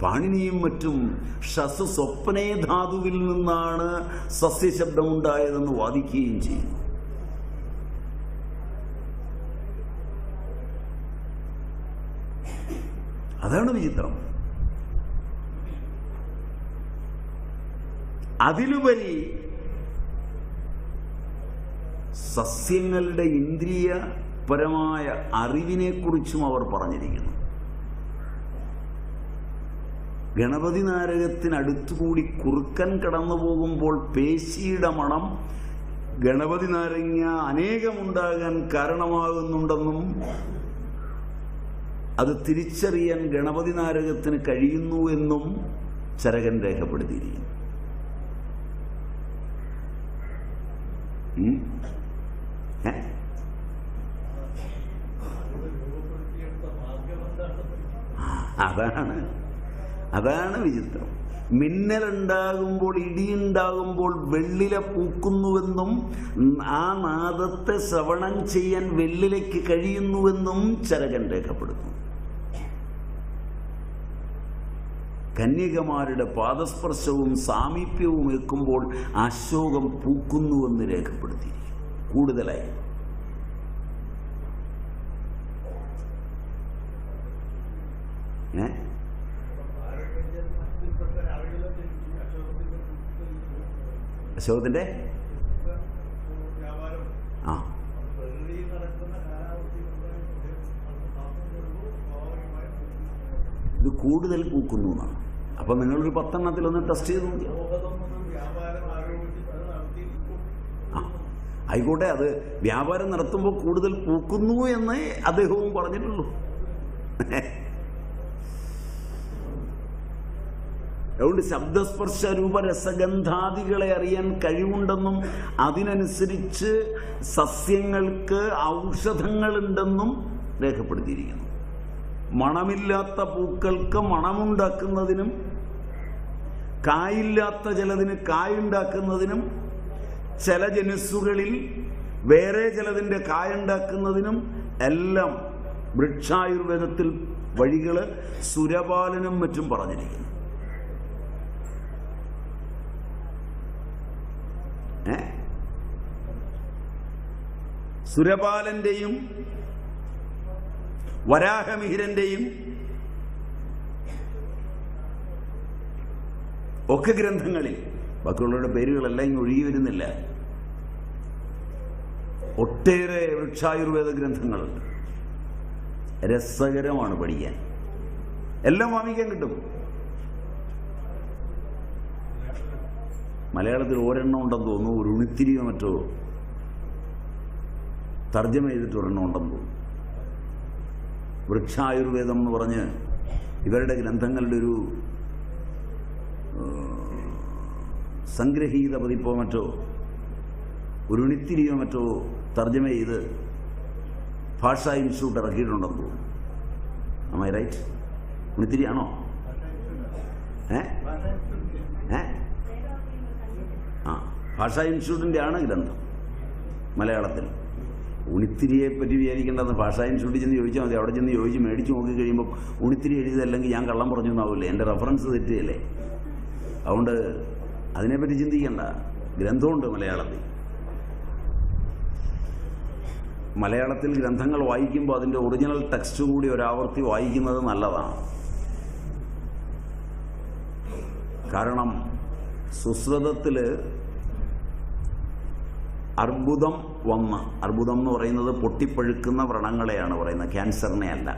പാണിനിയും മറ്റും ഷസ് സ്വപ്നേ ധാതുവിൽ നിന്നാണ് സസ്യശബ്ദമുണ്ടായതെന്ന് വാദിക്കുകയും ചെയ്യുന്നു. അതാണ് വിചിത്രം. അതിലുപരി സസ്യങ്ങളുടെ ഇന്ദ്രിയപരമായ അറിവിനെക്കുറിച്ചും അവർ പറഞ്ഞിരിക്കുന്നു. ഗണപതി നാരകത്തിനടുത്തുകൂടി കുറുക്കൻ കടന്നു പോകുമ്പോൾ പേശിയുടെ മണം ഗണപതി നാരങ്ങ അനേകമുണ്ടാകാൻ കാരണമാകുന്നുണ്ടെന്നും അത് തിരിച്ചറിയാൻ ഗണപതി നാരകത്തിന് കഴിയുന്നു എന്നും ചരകൻ രേഖപ്പെടുത്തിയിരിക്കുന്നു. അതാണ് വിചിത്രം. മിന്നലുണ്ടാകുമ്പോൾ, ഇടിയുണ്ടാകുമ്പോൾ വെള്ളില പൂക്കുന്നുവെന്നും ആ നാദത്തെ ശ്രവണം ചെയ്യാൻ വെള്ളിലയ്ക്ക് കഴിയുന്നുവെന്നും ചരകൻ രേഖപ്പെടുത്തുന്നു. കന്യകമാരുടെ പാദസ്പർശവും സാമീപ്യവും ഏൽക്കുമ്പോൾ അശോകം പൂക്കുന്നുവെന്ന് രേഖപ്പെടുത്തിയിരിക്കും. കൂടുതലായി അശോകത്തിന്റെ ഇത് കൂടുതൽ പൂക്കുന്നു എന്നാണ്. അപ്പൊ നിങ്ങളൊരു 10 ഒന്ന് ടെസ്റ്റ് ചെയ്ത് നോക്കിയോ? ആയിക്കോട്ടെ, അത് വ്യാപാരം നടത്തുമ്പോൾ കൂടുതൽ പൂക്കുന്നു എന്ന് അദ്ദേഹവും പറഞ്ഞിട്ടുള്ളൂ. അതുകൊണ്ട് ശബ്ദസ്പർശ രൂപരസഗന്ധാദികളെ അറിയാൻ കഴിവുണ്ടെന്നും അതിനനുസരിച്ച് സസ്യങ്ങൾക്ക് ഔഷധങ്ങളുണ്ടെന്നും രേഖപ്പെടുത്തിയിരിക്കുന്നു. മണമില്ലാത്ത പൂക്കൾക്ക് മണമുണ്ടാക്കുന്നതിനും കായില്ലാത്ത ചിലതിന് കായുണ്ടാക്കുന്നതിനും ചില ജനുസ്സുകളിൽ വേറെ ചിലതിൻ്റെ കായുണ്ടാക്കുന്നതിനും എല്ലാം വൃക്ഷായുർവേദത്തിൽ വഴികൾ സുരപാലനും മറ്റും പറഞ്ഞിരിക്കുന്നു. സുരപാലന്റെയും വരാഹമിഹിരന്റെയും ഒക്കെ ഗ്രന്ഥങ്ങളിൽ, ബാക്കിയുള്ളവരുടെ പേരുകളെല്ലാം ഇങ്ങ് ഒഴുകി വരുന്നില്ല, ഒട്ടേറെ വൃക്ഷായുർവേദ ഗ്രന്ഥങ്ങളുണ്ട്. രസകരമാണ് പഠിക്കാൻ. എല്ലാം വാങ്ങിക്കാൻ കിട്ടും. മലയാളത്തിൽ ഒരെണ്ണം ഉണ്ടെന്ന് തോന്നുന്നു, ഒരു ഉണിത്തിരിയോ മറ്റോ തർജ്ജമ ചെയ്തിട്ട് ഒരെണ്ണം ഉണ്ടെന്ന് തോന്നുന്നു. വൃക്ഷായുർവേദം എന്ന് പറഞ്ഞ് ഇവരുടെ ഗ്രന്ഥങ്ങളുടെ ഒരു സംഗ്രഹീത പതിപ്പോ മറ്റോ ഒരു ഉണിത്തിരിയോ മറ്റോ തർജ്ജമ ചെയ്ത് ഭാഷാ ഇൻസ്റ്റിറ്റ്യൂട്ട് ഇറക്കിയിട്ടുണ്ടെന്ന് തോന്നുന്നു. Am I right? ഉണിത്തിരിയാണോ? ഭാഷാ ഇൻസ്റ്റിറ്റ്യൂട്ടിൻ്റെ ആണ് ഗ്രന്ഥം മലയാളത്തിൽ. ഉണിത്തിരിയെ പറ്റി വിചാരിക്കേണ്ടത് ഭാഷാ ഇൻസ്റ്റിറ്റ്യൂട്ടിൽ ചെന്ന് ചോദിച്ചാൽ മതി. അവിടെ ചെന്ന് ചോദിച്ച് മേടിച്ച് നോക്കി കഴിയുമ്പോൾ ഉണിത്തിരി എഴുതിയതല്ലെങ്കിൽ ഞാൻ കള്ളം പറഞ്ഞു എന്നാവില്ലേ, എൻ്റെ റെഫറൻസ് തെറ്റിയല്ലേ. അതുകൊണ്ട് അതിനെപ്പറ്റി ചിന്തിക്കേണ്ട. ഗ്രന്ഥമുണ്ട് മലയാളത്തിൽ. മലയാളത്തിൽ ഗ്രന്ഥങ്ങൾ വായിക്കുമ്പോൾ അതിൻ്റെ ഒറിജിനൽ ടെക്സ്റ്റ് കൂടി ഒരാവർത്തി വായിക്കുന്നത് നല്ലതാണ്. കാരണം സുശ്രുതത്തിൽ അർബുദം വന്ന്, അർബുദം എന്ന് പറയുന്നത് പൊട്ടിപ്പഴുക്കുന്ന വ്രണങ്ങളെയാണ് പറയുന്നത്, ക്യാൻസറിനെ അല്ല.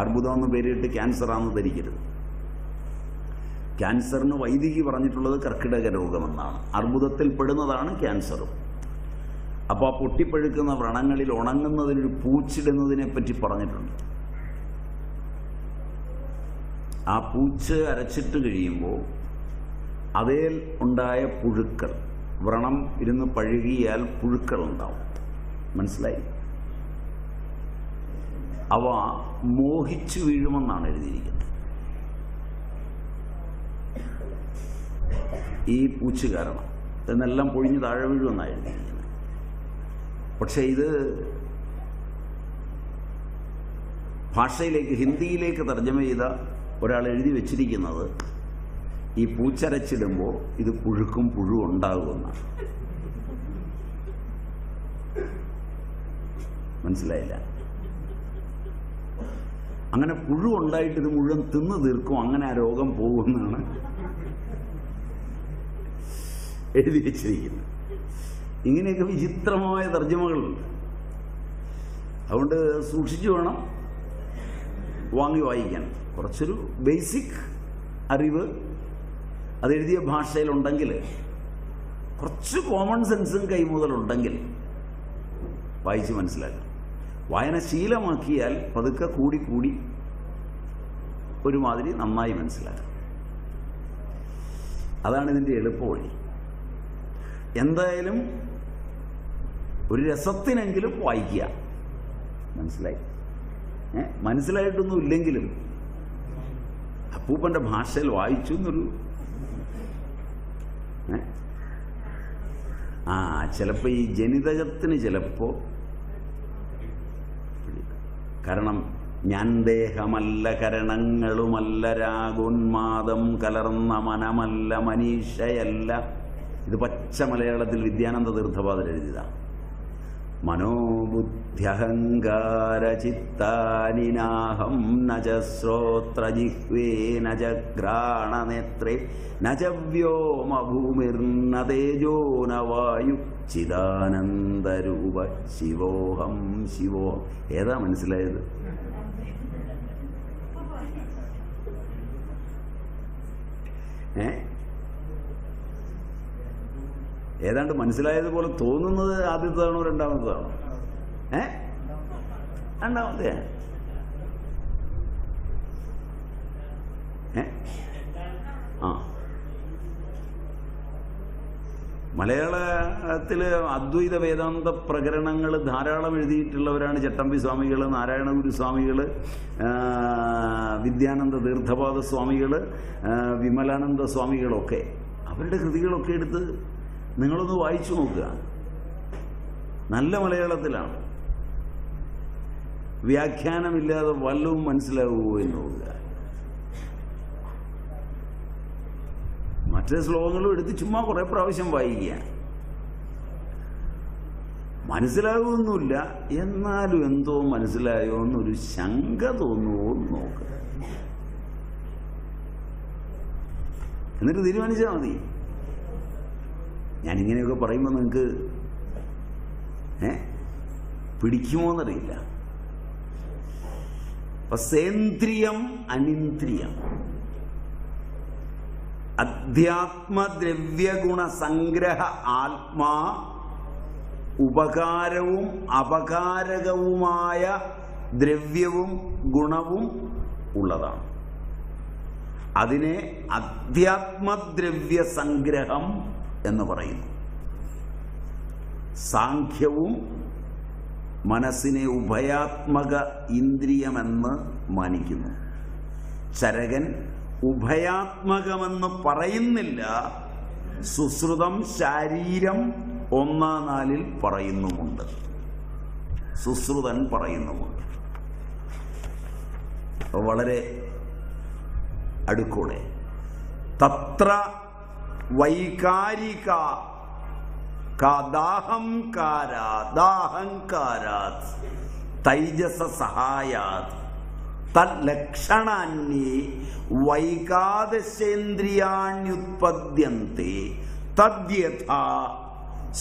അർബുദം എന്ന് പേരിട്ട് ക്യാൻസറാണെന്ന് ധരിക്കരുത്. ക്യാൻസറിന് വൈദികി പറഞ്ഞിട്ടുള്ളത് കർക്കിടക രോഗമെന്നാണ്. അർബുദത്തിൽ പെടുന്നതാണ് ക്യാൻസറും. അപ്പോൾ ആ പൊട്ടിപ്പഴുക്കുന്ന വ്രണങ്ങളിൽ ഉണങ്ങുന്നതിനൊരു പൂച്ചിടുന്നതിനെ പറ്റി പറഞ്ഞിട്ടുണ്ട്. ആ പൂച്ച് അരച്ചിട്ട് കഴിയുമ്പോൾ അതേൽ ഉണ്ടായ പുഴുക്കൾ, വ്രണം ഇരുന്ന് പഴുകിയാൽ പുഴുക്കൾ ഉണ്ടാവും. മനസ്സിലായി? അവ മോഹിച്ചു വീഴുമെന്നാണ് എഴുതിയിരിക്കുന്നത്. ഈ പൂച്ച് കാരണം എന്നെല്ലാം പൊഴിഞ്ഞ് താഴെ വീഴുമെന്നാണ് എഴുതിയിരിക്കുന്നത്. പക്ഷെ ഇത് ഭാഷയിലേക്ക്, ഹിന്ദിയിലേക്ക് തർജ്ജമ ചെയ്ത ഒരാൾ എഴുതി വെച്ചിരിക്കുന്നത് ഈ പൂച്ചരച്ചിടുമ്പോൾ ഇത് പുഴുക്കും പുഴു ഉണ്ടാകുമെന്നാണ്. മനസ്സിലായില്ല? അങ്ങനെ പുഴു ഉണ്ടായിട്ട് ഇത് മുഴുവൻ തിന്നു തീർക്കും, അങ്ങനെ ആ രോഗം പോകുമെന്നാണ് എഴുതി വെച്ചിരിക്കുന്നത്. ഇങ്ങനെയൊക്കെ വിചിത്രമായ തർജ്ജമകളുണ്ട്. അതുകൊണ്ട് സൂക്ഷിച്ചു വേണം വാങ്ങി വായിക്കാൻ. കുറച്ചൊരു ബേസിക് അറിവ് അതെഴുതിയ ഭാഷയിലുണ്ടെങ്കിൽ, കുറച്ച് കോമൺ സെൻസും കൈമുതലുണ്ടെങ്കിൽ വായിച്ച് മനസ്സിലാക്കാം. വായന ശീലമാക്കിയാൽ പതുക്കെ കൂടി കൂടി ഒരുമാതിരി നന്നായി മനസ്സിലാക്കാം. അതാണ് ഇതിൻ്റെ എളുപ്പവഴി. എന്തായാലും ഒരു രസത്തിനെങ്കിലും വായിക്കുക. മനസ്സിലായി? മനസ്സിലായിട്ടൊന്നും ഇല്ലെങ്കിലും അപ്പൂപ്പൻ്റെ ഭാഷയിൽ വായിച്ചു എന്നൊരു ചിലപ്പോൾ ഈ ജനിതകത്തിന് ചിലപ്പോൾ, കാരണം ഞാൻ ദേഹമല്ല കരണങ്ങളുമല്ല രാഗോന്മാദം കലർന്ന മനമല്ല മനീഷയല്ല. ഇത് പച്ച മലയാളത്തിൽ വിദ്യാനന്ദ തീർത്ഥപാദർ എഴുതിയതാണ്. മനോബുദ്ധ്യഹങ്കാര ചിത്താനിനാഹം നച ശ്രോത്രജിഹ്വേ നച ഘ്രാണനേത്രേ നച വ്യോമഭൂമിർന തേജോ ന വായു ചിദാനന്ദരൂപ ശിവോഹം ശിവോഹം. ഏതാ മനസ്സിലായത്? ഏതാണ്ട് മനസ്സിലായതുപോലെ തോന്നുന്നത് ആദ്യത്തേതാണോ രണ്ടാമത്തേതാണോ? രണ്ടാമത്തെ. മലയാളത്തിൽ അദ്വൈത വേദാന്ത പ്രകരണങ്ങൾ ധാരാളം എഴുതിയിട്ടുള്ളവരാണ് ചട്ടമ്പി സ്വാമികൾ, നാരായണ ഗുരുസ്വാമികൾ, വിദ്യാനന്ദ തീർത്ഥപാദ സ്വാമികൾ, വിമലാനന്ദ സ്വാമികളൊക്കെ. അവരുടെ കൃതികളൊക്കെ എടുത്ത് നിങ്ങളൊന്ന് വായിച്ചു നോക്കുക. നല്ല മലയാളത്തിലാണ്. വ്യാഖ്യാനമില്ലാതെ വല്ലതും മനസ്സിലാവുമോ എന്ന് നോക്കുക. മറ്റേ ശ്ലോകങ്ങളും എടുത്ത് ചുമ്മാ കുറെ പ്രാവശ്യം വായിക്കുക. മനസ്സിലാകുമൊന്നുമില്ല, എന്നാലും എന്തോ മനസ്സിലായോ എന്നൊരു ശങ്ക തോന്നുമോ എന്ന് നോക്കുക. എന്നിട്ട് തീരുമാനിച്ചാൽ മതി. ഞാനിങ്ങനെയൊക്കെ പറയുമ്പോൾ നിങ്ങൾക്ക് പിടിക്കുമോന്നറിയില്ല. അപ്പൊ സേന്ദ്രിയം അനിന്ദ്രിയം, അധ്യാത്മദ്രവ്യഗുണ സംഗ്രഹ ആത്മാ ഉപകാരവും അപകാരകവുമായ ദ്രവ്യവും ഗുണവും ഉള്ളതാണ്. അതിനെ അധ്യാത്മദ്രവ്യ സംഗ്രഹം എന്ന് പറയുന്നു. സാഖ്യവും മനസ്സിനെ ഉഭയാത്മക ഇന്ദ്രിയമെന്ന് മാനിക്കുന്നു. ചരകൻ ഉഭയാത്മകമെന്ന് പറയുന്നില്ല. സുശ്രുതം ശാരീരം 1-4 പറയുന്നുമുണ്ട്. സുശ്രുതൻ പറയുന്നുമുണ്ട്. വളരെ അടുക്കൂടെ തത്ര വൈകാരിക ദാഹങ്കാരാത് തൈജസ സഹായാത് തല്ലക്ഷണാന്യേ വൈകാദശേന്ദ്രിയാണ്യുത്പദ്യന്തെ തദ്യഥാ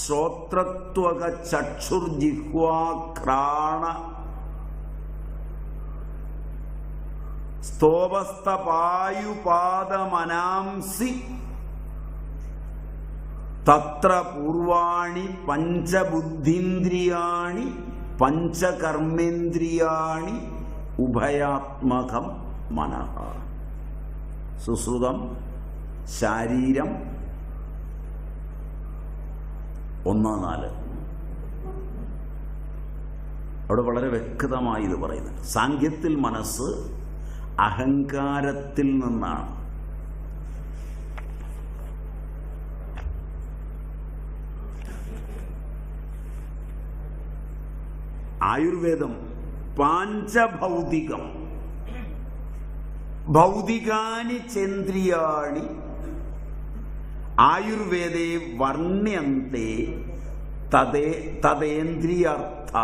ശ്രോത്രത്വക ചക്ഷുർജിഹ്വാഘ്രാണ സ്തോപസ്ഥപായുപാദമനാംസി തത്ര പൂർവാണി പഞ്ചബുദ്ധീന്ദ്രിയാണി പഞ്ചകർമ്മേന്ദ്രിയാണി ഉഭയാത്മകം മനഃ. സുശ്രുതം ശാരീരം 1-4 അവിടെ വളരെ വ്യക്തമായി ഇത് പറയുന്നത്. സാഖ്യത്തിൽ മനസ്സ് അഹങ്കാരത്തിൽ നിന്നാണ്. ആയുർവേദം പാഞ്ചഭൗതികം, ഭൗതികാനി ചേന്ദ്രിയാണി ആയുർവേദേ വർണ്ണ്യന്തെ തദേന്ദ്രിയാർത്ഥ.